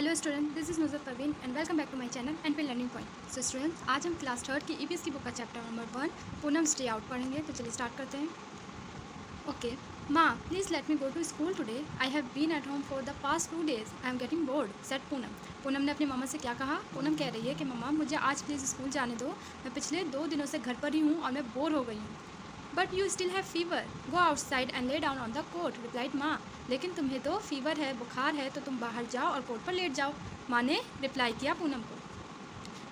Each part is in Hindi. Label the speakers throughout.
Speaker 1: Hello student, this is Nusrat Parveen and welcome back to my channel and पे लर्निंग पॉइंट। सो स्टूडेंट्स, आज हम क्लास थर्ड की ईवीएस की बुक का chapter number 1 Poonam stay out पढ़ेंगे। तो चलिए स्टार्ट करते हैं। ओके माँ, please let me go to school today. I have been at home for the past 2 days। I am getting bored, said Poonam. Poonam ने अपनी मामा से क्या कहा? पूनम कह रही है कि मम्मा, मुझे आज प्लीज़ स्कूल जाने दो। मैं पिछले 2 दिनों से घर पर ही हूँ और मैं बोर हो गई हूँ। But you still have fever, go outside and lay down on the cot, replied माँ। लेकिन तुम्हें तो फीवर है, बुखार है, तो तुम बाहर जाओ और कोट पर लेट जाओ, माँ ने रिप्लाई किया पूनम को।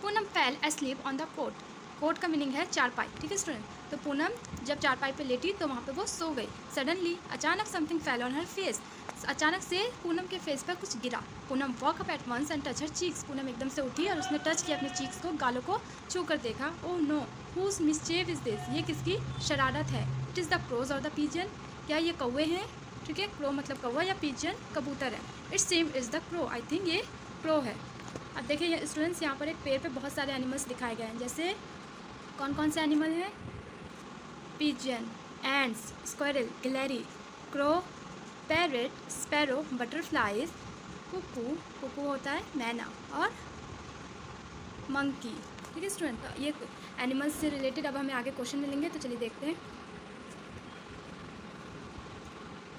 Speaker 1: Poonam fell asleep on the cot. Cot का मीनिंग है चारपाई, ठीक है स्टूडेंट। तो पूनम जब चारपाई पे लेटी तो वहाँ पे वो सो गई। सडनली, अचानक something fell on her face. अचानक से पूनम के फेस पर कुछ गिरा। Poonam woke up at once and touch her cheeks. Poonam एकदम से उठी और उसने टच किया अपने चीक्स को, गालों को छू कर देखा। Oh no, whose mischief is this? ये किसकी शरारत है? इट इज़ द क्रोज और द पिजन? क्या ये कौवे हैं? ठीक है, क्रो मतलब कौवा या पिजन कबूतर है। It's same is the crow, I think ये क्रो है। अब देखिए स्टूडेंट्स, यहाँ पर एक पेड़ पे बहुत सारे एनिमल्स दिखाए गए हैं। जैसे कौन कौन से एनिमल हैं? पिजन, एंड्स, स्क्वायरल, गिलहरी, crow, parrot, sparrow, butterflies, cuckoo, cuckoo होता है मैना, और मंकी। ठीक है स्टूडेंट, तो ये एनिमल्स से रिलेटेड अब हमें आगे क्वेश्चन मिलेंगे, तो चलिए देखते हैं।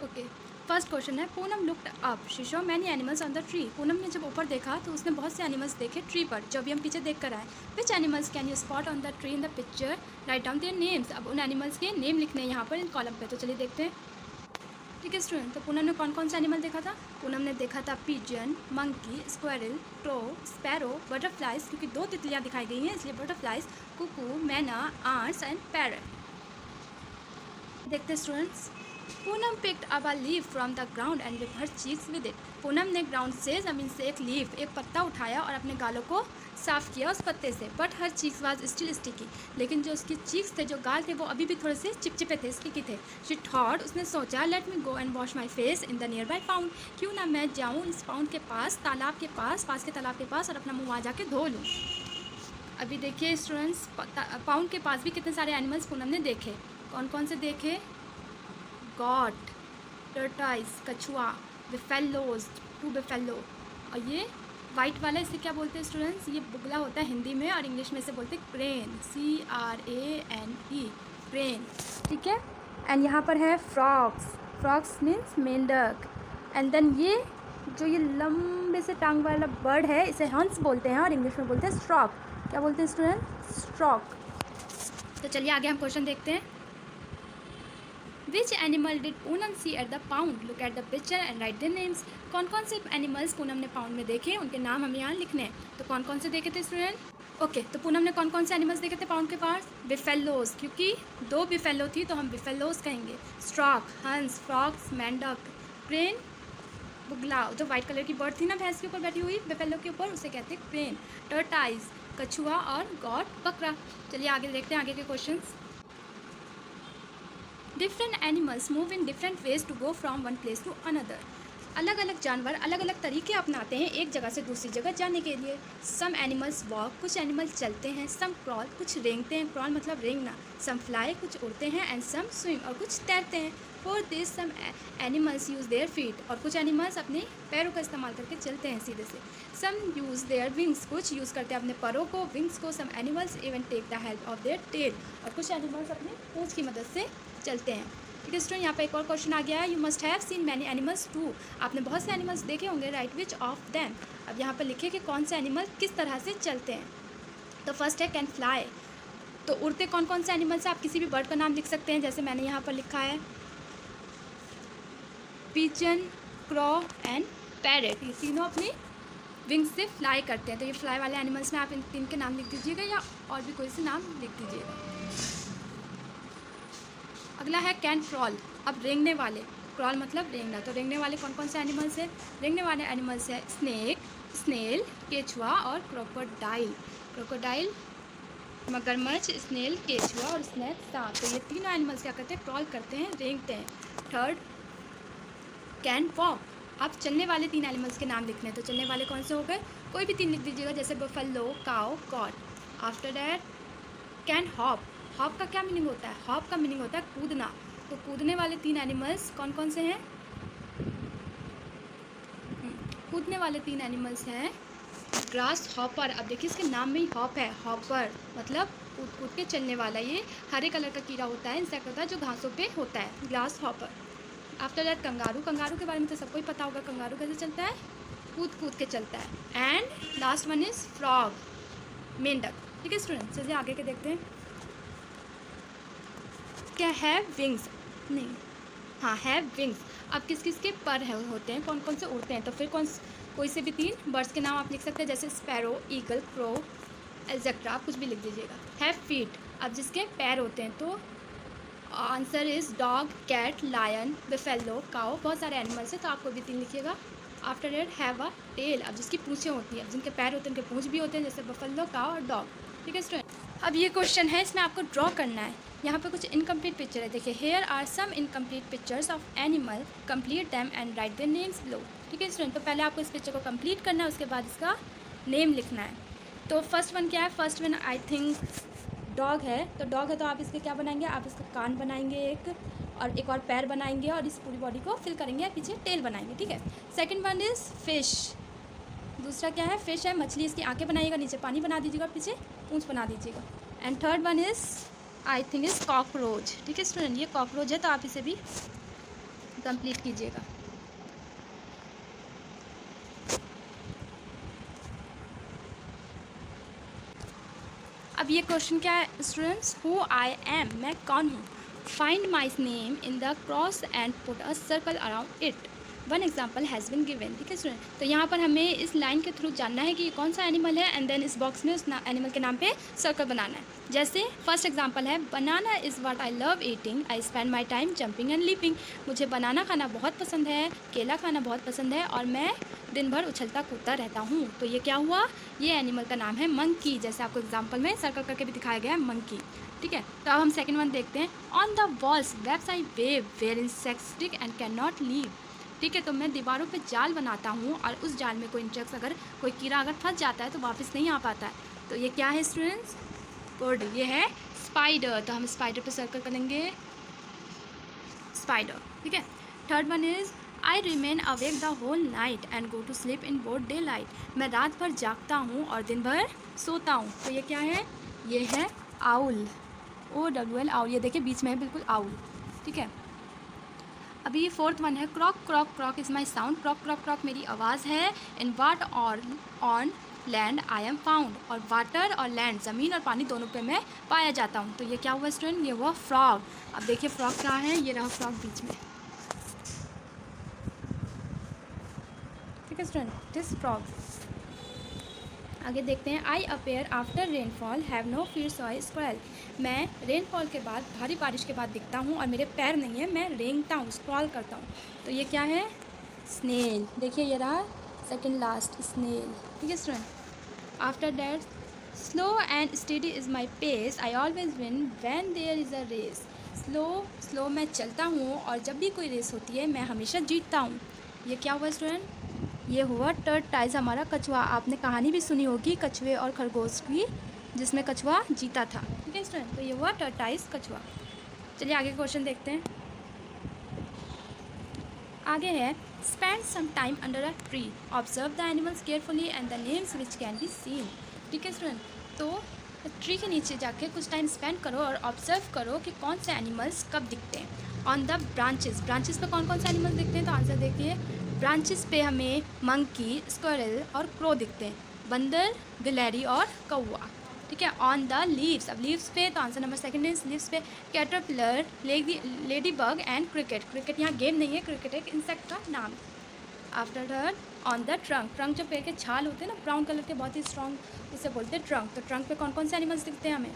Speaker 1: ओके, फर्स्ट क्वेश्चन है, Poonam looked up, she saw many animals on the tree. Poonam ने जब ऊपर देखा तो उसने बहुत से एनिमल्स देखे ट्री पर, जो भी हम पीछे देख कर आए। Which animals can you spot on the tree in the picture, write down their names. अब उन एनिमल्स के नेम लिखने हैं यहाँ पर इन कॉलम पे, तो चलिए देखते हैं। ठीक है स्टूडेंट, तो पूनम ने कौन कौन सा एनिमल देखा था? पूनम ने देखा था pigeon, monkey, squirrel, crow, sparrow, butterflies, क्योंकि 2 तितलियाँ दिखाई गई हैं इसलिए बटरफ्लाइज, कुकू, मैना, आंट्स एंड पैरट। देखते students, Poonam picked up a leaf from the ground and whip her cheeks with it. Poonam ने ग्राउंड से, ज़मीन से एक लीफ, एक पत्ता उठाया और अपने गालों को साफ़ किया उस पत्ते से। But her cheeks was still sticky, लेकिन जो उसकी चीक्स थे, जो गाल थे, वो अभी भी थोड़े से चिपचिपे थे, स्टिकी थे। शी थॉट, उसने सोचा, late me go and wash my face in the near by pound. क्यों ना मैं जाऊँ इस पाउंड के पास, तालाब के पास, पास के तालाब के पास, और अपना मुँह वहाँ जाके धो लूँ। अभी देखिए स्टूडेंट्स, पाउंड के पास भी कितने सारे एनिमल्स पूनम ने देखे। कौन कौन से देखे? गॉट, टर्टाइज, कछुआ, बिफेलोज, 2 बिफेलो, और ये वाइट वाला इसे क्या बोलते हैं स्टूडेंट्स? ये बुगला होता है हिंदी में, और इंग्लिश में इसे बोलते हैं क्रेन, CRANE, क्रेन। ठीक है, एंड यहाँ पर है फ्रॉक्स, फ्रॉक्स मीन्स मेंढक। एंड देन ये जो ये लंबे से टांग वाला बर्ड है, इसे हंस बोलते हैं और इंग्लिश में बोलते हैं स्ट्रॉक। क्या बोलते हैं स्टूडेंट? स्ट्रॉक। तो चलिए आगे हम क्वेश्चन देखते हैं। Which animal did Poonam see at the pond, look at the picture and write their names. कौन कौन से एनिमल्स पूनम ने पाउंड में देखे, उनके नाम हमें यहाँ लिखने हैं। तो कौन कौन से देखे थे स्टूडेंट? ओके, तो पूनम ने कौन कौन से एनिमल्स देखे थे पाउंड के पास? बिफेलोज, क्योंकि 2 बिफेलो थी तो हम बिफेलोज कहेंगे। स्ट्रॉक, हंस, फ्रॉक्स, मेंढक, क्रेन, बुगला, जो वाइट कलर की बर्ड थी ना भैंस के ऊपर बैठी हुई बिफेलो के ऊपर, उसे कहते हैं क्रेन। टर्टाइज, कछुआ, और गॉट, बकरा। चलिए आगे देखते हैं आगे के questions. Different animals move in different ways to go from one place to another. अलग अलग जानवर अलग अलग तरीके अपनाते हैं एक जगह से दूसरी जगह जाने के लिए। सम एनिमल्स वॉक, कुछ एनिमल चलते हैं। सम क्रॉल, कुछ रेंगते हैं, क्रॉल मतलब रेंगना। सम फ्लाई, कुछ उड़ते हैं। एंड सम स्विम, और कुछ तैरते हैं। For this some animals use their feet, और कुछ एनिमल्स अपने पैरों का इस्तेमाल करके चलते हैं सीधे से। सम यूज़ देयर विंग्स, कुछ यूज़ करते हैं अपने परों को, विंग्स को। Some animals even take the help of their tail, और कुछ एनिमल्स अपने पूंछ की मदद से चलते हैं। ठीक है स्टूडेंट, यहाँ पे एक और क्वेश्चन आ गया है। You must have seen many animals too, आपने बहुत से एनिमल्स देखे होंगे, राइट विच ऑफ देम। अब यहाँ पर लिखिए कि कौन से एनिमल किस तरह से चलते हैं। तो फर्स्ट है कैन फ्लाई, तो उड़ते कौन कौन से एनिमल्स हैं? आप किसी भी बर्ड का नाम लिख सकते हैं, जैसे मैंने यहाँ पर लिखा है पिजन, क्रॉ एंड पैरेट। ये तीनों अपनी विंग्स से फ्लाई करते हैं। तो ये फ्लाई वाले एनिमल्स में आप इन 3 के नाम लिख दीजिएगा, या और भी कोई से नाम लिख दीजिएगा। अगला है कैन क्रॉल, अब रेंगने वाले, क्रॉल मतलब रेंगना। तो रेंगने वाले कौन कौन से एनिमल्स हैं? रेंगने वाले एनिमल्स हैं स्नेक, स्नेल, केचुआ और क्रोकोडाइल। क्रोकोडाइल मगरमच्छ, स्नेल, केचुआ और स्नेक सांप। तो ये तीनों एनिमल्स क्या करते हैं? क्रॉल करते हैं, रेंगते हैं। थर्ड कैन वॉक, आप चलने वाले 3 एनिमल्स के नाम लिखने हैं। तो चलने वाले कौन से हो गए? कोई भी 3 लिख दीजिएगा, जैसे buffalo, cow, got. After that can hop, hop का क्या मीनिंग होता है? हॉप का मीनिंग होता है कूदना। तो कूदने वाले 3 एनिमल्स कौन कौन से हैं? कूदने वाले 3 एनिमल्स हैं ग्रास हॉपर। अब देखिए इसके नाम में ही हॉप है, हॉपर मतलब कूद कूद के चलने वाला। ये हरे कलर का कीड़ा होता है, इंसेक्ट होता है जो घासों पे होता है, grass hopper. After that kangaroo. Kangaroo के बारे में तो सबको ही पता होगा, कंगारू कैसे चलता है, कूद कूद के चलता है। And last one is frog, मेंढक। ठीक है स्टूडेंट, चलिए आगे के देखते हैं। क्या हैव विंग्स, नहीं हाँ हैव विंग्स। अब किस किस के पर है होते हैं, कौन कौन से उड़ते हैं, तो फिर कोई से भी 3 बर्ड्स के नाम आप लिख सकते हैं, जैसे स्पैरो, ईगल, क्रो, एग्जेट्रा, आप कुछ भी लिख दीजिएगा। हैव फीट, अब जिसके पैर होते हैं, तो answer is dog, cat, lion, buffalo, cow. बहुत सारे एनिमल्स हैं तो आप कोई भी 3 लिखिएगा। After that have a tail, अब जिसकी पूँछें होती हैं, अब जिनके पैर होते हैं उनके पूँछ भी होते हैं, जैसे बफेलो, काओ और डॉग। ठीक है स्टूडेंट, अब ये क्वेश्चन है, इसमें आपको ड्रॉ करना है। यहाँ पे कुछ इनकम्प्लीट पिक्चर है, देखिए here are some incomplete pictures of animal, complete them and write their names below. ठीक है स्टूडेंट, तो पहले आपको इस पिक्चर को कंप्लीट करना है, उसके बाद इसका नेम लिखना है। तो फर्स्ट वन क्या है, first one I think dog है, तो डॉग है तो आप इसके क्या बनाएंगे, आप इसका कान बनाएंगे एक और पैर बनाएंगे और इस पूरी बॉडी को फिल करेंगे, पीछे टेल बनाएंगे। ठीक है, सेकंड वन इज़ फिश। दूसरा क्या है, फिश है, मछली, इसकी आंखें बनाइएगा, नीचे पानी बना दीजिएगा, पीछे पूंछ बना दीजिएगा। And third one is I think is cockroach. ठीक है स्टूडेंट, ये कॉकरोच है तो आप इसे भी कंप्लीट कीजिएगा। अब ये क्वेश्चन क्या है स्टूडेंट्स, हु आई एम, मैं कौन हूँ। Find my name in the cross and put a circle around it, one example has been given. ठीक है स्टूडेंट, तो यहाँ पर हमें इस लाइन के थ्रू जानना है कि ये कौन सा एनिमल है, एंड देन इस बॉक्स में उस एनिमल के नाम पे सर्कल बनाना है। जैसे फर्स्ट एग्जाम्पल है, banana is what I love eating, I spend my time jumping and leaping. मुझे बनाना खाना बहुत पसंद है, केला खाना बहुत पसंद है और मैं दिन भर उछलता कूदता रहता हूँ। तो ये क्या हुआ, ये एनिमल का नाम है मंकी, जैसे आपको एग्जाम्पल में सर्कल करके भी दिखाया गया है, मंकी। ठीक है, तो अब हम सेकंड वन देखते हैं। On the walls webs I weave where insects stick and can not leave. ठीक है, तो मैं दीवारों पे जाल बनाता हूँ और उस जाल में कोई इंसेक्ट्स अगर कोई कीड़ा अगर फंस जाता है तो वापस नहीं आ पाता है। तो ये क्या है स्टूडेंट्स, गुड, ये है स्पाइडर। तो हम स्पाइडर पे सर्कल करेंगे, स्पाइडर। ठीक है, third one is I remain awake the whole night and go to sleep in broad daylight. मैं रात भर जागता हूँ और दिन भर सोता हूँ। तो ये क्या है, ये है आउल, OWL, आउल। ये देखिए बीच में है बिल्कुल आउल। ठीक है, अभी फोर्थ वन है, क्रॉक क्रॉक क्रॉक इज़ माई साउंड। क्रॉक क्रॉक क्रॉक मेरी आवाज़ है। इन वाट और on land I am found, और वाटर और लैंड, ज़मीन और पानी दोनों पे मैं पाया जाता हूँ। तो ये क्या हुआ स्टूडेंट, ये हुआ फ्रॉग। अब देखिए फ्रॉग क्या है, ये रहा फ्रॉग बीच में। ठीक है स्टूडेंट, दिस फ्रॉग। आगे देखते हैं, I appear after rainfall have no fear so I squeal. मैं रेनफॉल के बाद, भारी बारिश के बाद दिखता हूँ और मेरे पैर नहीं है, मैं रेंगता हूँ, स्क्रॉल करता हूँ। तो ये क्या है, स्नेल। देखिए ये रहा सेकंड लास्ट, स्नेल। ठीक है student, after that slow and steady is my pace, I always win when there is a race. Slow मैं चलता हूँ और जब भी कोई रेस होती है मैं हमेशा जीतता हूँ। ये क्या हुआ स्टूडेंट, ये हुआ टर्टाइज, हमारा कछुआ। आपने कहानी भी सुनी होगी कछुए और खरगोश की, जिसमें कछुआ जीता था। ठीक है स्टूडेंट, तो ये हुआ टर्टाइज, कछुआ। चलिए आगे क्वेश्चन देखते हैं। आगे है, spend some time under a tree, observe the animals carefully and the names which can be seen. ठीक है स्टूडेंट, तो ट्री के नीचे जाके कुछ टाइम स्पेंड करो और ऑब्जर्व करो कि कौन से एनिमल्स कब दिखते हैं। ऑन द ब्रांचेस, ब्रांचेस पे कौन कौन से एनिमल्स दिखते हैं, तो आंसर देखिए, ब्रांचेस पे हमें मंकी, स्क्विरल और क्रो दिखते हैं, बंदर, गिलहरी और कौवा। ठीक है, ऑन द लीव्स, अब लीव्स पे तो answer number second is leaves पे caterpillar, lady bug and cricket. Cricket यहाँ गेम नहीं है, क्रिकेट एक इंसेक्ट का नाम। After that on the trunk, trunk जो पेड़ के छाल होते हैं ना ब्राउन कलर के, बहुत ही स्ट्रॉन्ग, उसे बोलते हैं ट्रंक। तो ट्रंक पे कौन कौन से एनिमल्स दिखते हैं हमें,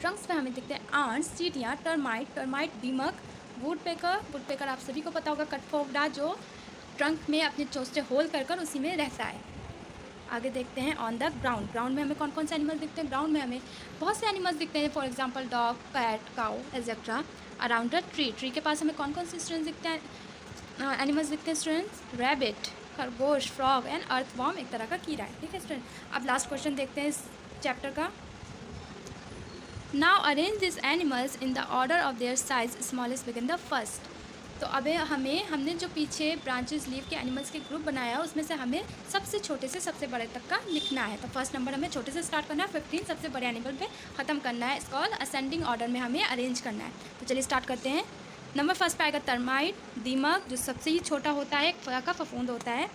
Speaker 1: ट्रंक्स पे हमें दिखते हैं आंट्स, चींटियाँ, टर्माइट, दीमक, वुडपेकर आप सभी को पता होगा, कठफोगड़ा, जो ट्रंक में अपने चोंचे होल कर उसी में रहता है। आगे देखते हैं ऑन द ग्राउंड, ग्राउंड में हमें कौन कौन से एनिमल्स दिखते हैं, ग्राउंड में हमें बहुत से एनिमल्स दिखते हैं, for example dog, cat, cow etcetera. Around the tree, tree के पास हमें कौन कौन से स्टूडेंट्स दिखते हैं, एनिमल्स दिखते हैं स्टूडेंट्स, रैबिट, खरगोश, फ्रॉग एंड अर्थवॉर्म, एक तरह का कीड़ा है। ठीक है स्टूडेंट, अब लास्ट क्वेश्चन देखते हैं इस चैप्टर का। Now arrange this animals in the order of their size, smallest begin the first. तो अब हमने जो पीछे ब्रांचेस लीव के एनिमल्स के ग्रुप बनाया है उसमें से हमें सबसे छोटे से सबसे बड़े तक का लिखना है। तो फर्स्ट नंबर हमें छोटे से स्टार्ट करना है, 15 सबसे बड़े एनिमल पे ख़त्म करना है। इसको असेंडिंग ऑर्डर में हमें अरेंज करना है। तो चलिए स्टार्ट करते हैं। नंबर फर्स्ट पे आएगा टर्माइट, दीमक जो सबसे ही छोटा होता है, एक तरह का फफूंद होता है।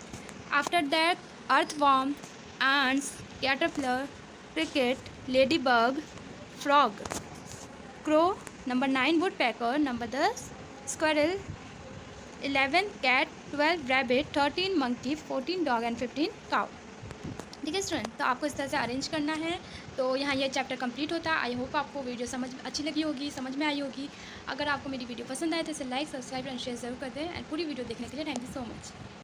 Speaker 1: After that earthworm, ants, caterpillar, cricket, ladybug, frog, crow. Number 9 woodpecker, number 10 squirrel, 11 cat, 12 rabbit, 13 monkey, 14 dog and 15 cow. ठीक है स्टूडेंट, तो आपको इस तरह से अरेंज करना है। तो यहाँ ये चैप्टर कंप्लीट होता है। आई होप आपको वीडियो अच्छी लगी होगी, समझ में आई होगी। अगर आपको मेरी वीडियो पसंद आए तो इसे लाइक, सब्सक्राइब एंड शेयर जरूर कर दें। एंड पूरी वीडियो देखने के लिए थैंक यू सो मच।